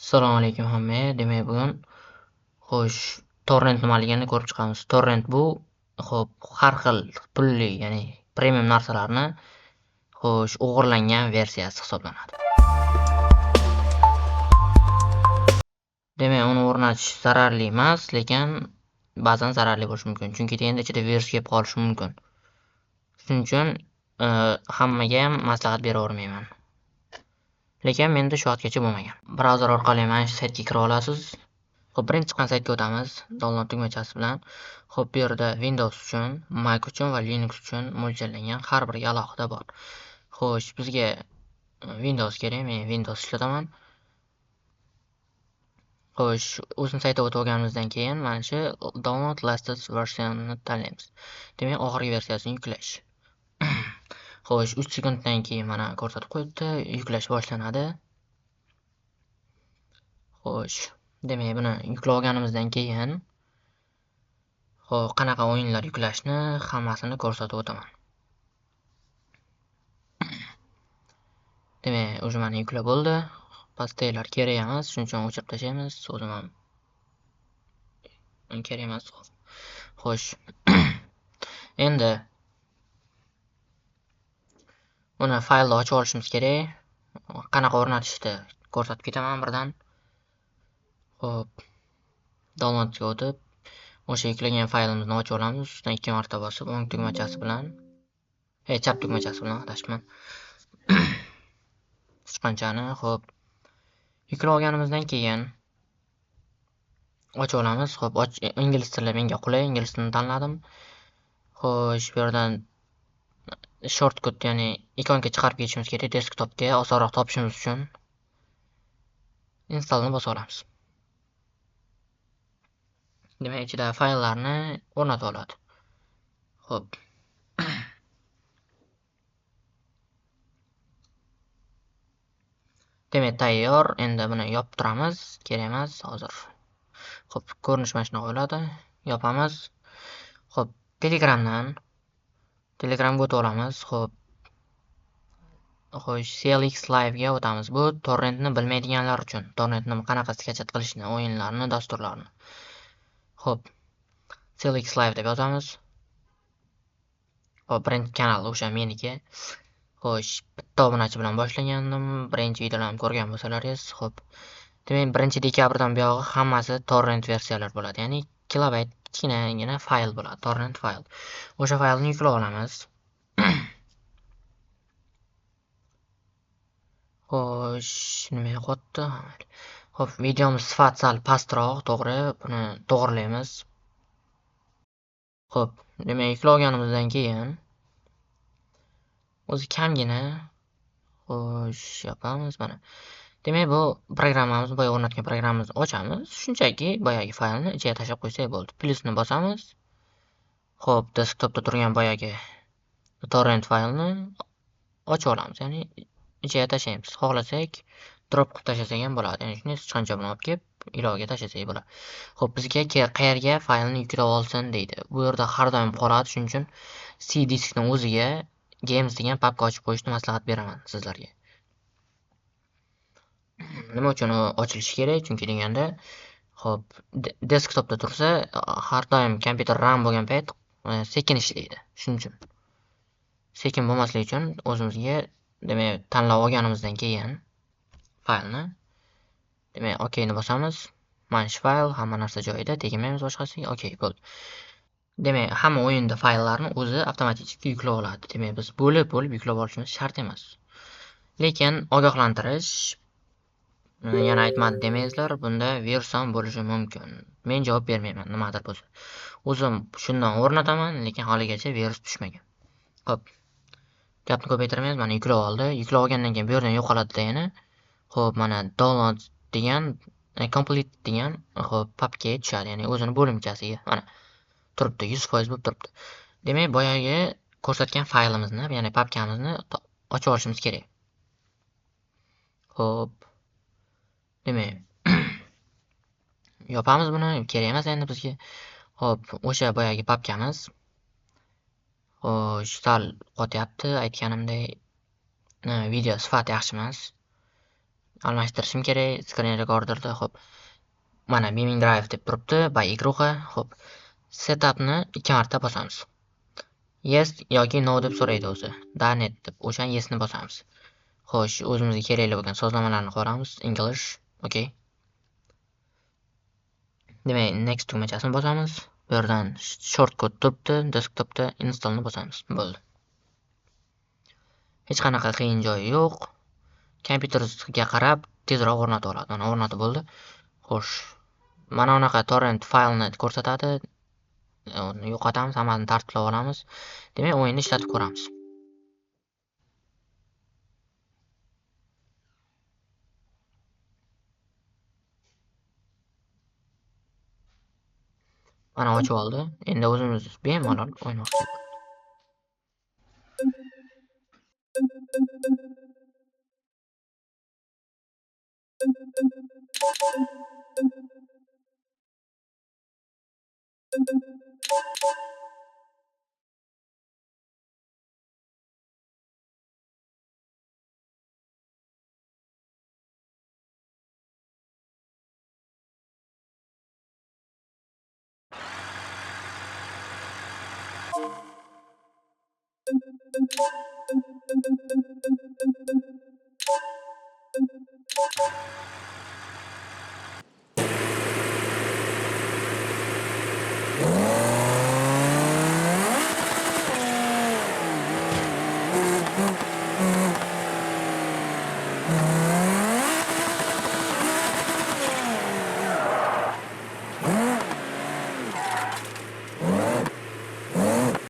Assalomu alaykum hamma. Demak, bugun torrent nimaligini ko'rib chiqamiz. Torrent bu har xil pulli, ya'ni premium narsalarni o'g'irlangan versiyasi hisoblanadi. Demak, uni o'rnatish zararli emas, lekin ba'zan zararli bo'lishi mumkin. Chunki endi ichida virus kelib qolishi mumkin. Shuning uchun hammaga ham maslahat beravermayman. Lekin menda shu vaqtgacha bo'lmagan. Brauzer orqali mana shu saytga kira olasiz. Birinchi chiqqan saytga o'tamiz, download tugmachasi bilan. Bu yerda Windows uchun, Mac uchun va Linux uchun mo'ljallangan har biriga alohida bor. Bizga Windows kerak, men Windows ishlataman. O'zini saytga o'tib olganimizdan keyin mana shu download latest versiyonni tanlaymiz. Demak, oxirgi versiyasini yuklash. 3 sekunddan keyin mana ko'rsatib qo'yibdi, yuklash boshlanadi. Demak, buni yuklab olganimizdan keyin qanaqa o'yinlar yuklashni hammasini ko'rsatib o'taman. Demak, o'zi mana yuklab bo'ldi. Pastdagilar kerak emas, shuning uchun o'chirib tashlaymiz. O'zim ham kerak emas. Endi buni faylni ochib olishimiz kerak. Qanaqa o'rnatishni ko'rsatib ketaman birdan. Downloadga o'tib, o'sha yuklagan faylimizni ochib olamiz. Ustidan 2 marta bosib, o'ng tugmachasi bilan, chap tugmachasi bilan adashman. Sichqonchani, yuklab olganimizdan keyin ochib olamiz. Ingliz tili menga qulay, ingliz tilini tanladim. Bu yerdan shortcut, ya'ni ikonga chiqarib ketishimiz kerak, desktopga osonroq topishimiz uchun installni bosib olamiz. Demak, ichida fayllarni o'rnatib oladi. Demak, tayyor. Endi buni yopib turamiz. Kerak emas hozir. Ko'rinish mana shunaqa bo'ladi. Yopamiz. Telegramga o'tib olamiz. CLX Live ga o'tamiz. Bu torrentni bilmaydiganlar uchun. Torrentni qanaqa skachat qilishni, o'yinlarni, dasturlarni. CLX Live deb yozamiz. Birinchi kanal o'sha meniki. Bitta obunachi bilan boshlagandim. Birinchi videolarni ko'rgan bo'lsalaringiz, demak, 1-dekabrdan buyog'i hammasi torrent versiyalar bo'ladi. Ya'ni kilobayt kichkinagina fayl bo'ladi, torrent fayl. O'sha faylni yuklab olamiz. Nima qotdi? Videomiz sifat sal pastroq, to'g'ri, buni to'g'rilaymiz. Demak, yuklab olganimizdan keyin o'zi kamgina yopamiz mana. Demak, bu programmamiz, boya o'rnatgan programmamizni ochamiz. Shunchaki boyagi faylni ichiga tashlab qo'ysak bo'ldi. Plusni bosamiz. Desktopda turgan boyagi torrent faylni ochib olamiz. Ya'ni ichiga tashlaymiz. Xohlasak drop qilib tashlasak ham bo'ladi. Ya'ni shuni sichqoncha bilan olib kelib ilovaga tashlasak bo'ladi. Bizga qayerga faylni yuklab olsin deydi. Bu yerda har doim qoladi, shuning uchun C diskning o'ziga games degan papka ochib qo'yishni maslahat beraman sizlarga. Nima uchun ochilishi kerak? Chunki deganda, desktopda tursa, har doim kompyuter RAM bo'lgan payt sekin ishlaydi. Shuning uchun sekin bo'lmasligi uchun o'zimizga, demak, tanlab olganimizdan keyin faylni, demak, OKni bosamiz. Mana shu fayl, hamma narsa joyida, tegmaymiz boshqasiga. OK bo'ldi. Demak, hamma o'yinda fayllarni o'zi avtomatik yuklab oladi. Demak, biz bo'lib yuklab olishimiz shart emas. Lekin ogohlantirish, yana aytmadi demangizlar, bunda virus ham bo'lishi mumkin. Men javob bermayman, nimadir bo'lsa. O'zim shundan o'rnataman, lekin haligacha virus tushmagan. Gapni ko'paytirmaymiz, mana yuklab oldi. Yuklab olgandan keyin bu yerdan yo'qoladi yana. Mana download degan, complete degan papkaga tushadi, ya'ni o'zini bo'limchasiga. Mana turibdi, 100% bo'lib turibdi. Demak, boyagi ko'rsatgan faylimizni, ya'ni papkamizni ochib olishimiz kerak. Demak, yopamiz buni, kerak emas endi bizga. O'sha boyagi papkamiz sal qotyapti, aytganimdek video sifati yaxshi emas. almashtirishim kerak screen recorderda. Xo'p, mana Beaming Drive deb turibdi, by igruxa. Xo'p, setupni 2 marta bosamiz. Yes yoki no deb so'raydi o'zi. Danet deb o'shan yesni bosamiz. Xo'sh, o'zimizga kerakli bo'lgan sozlamalarni ko'ramiz. English, okay. Demak, next tugmachasini bosamiz. Bu yerdan shortcut turibdi, desktopda installni bosamiz. Bo'ldi. Hech qanaqa qiyin joyi yo'q. Kompyuteringizga qarab tezroq o'rnatib oladi. Mana o'rnatib bo'ldi. Xo'sh, mana unaqa torrent faylni ko'rsatadi. Uni yo'qotamiz, hammasini tartiblab olamiz. Demak, o'yinni ishlatib ko'ramiz. Mana ochib oldi. Endi o'zimiz bemalol o'ynamoqchi.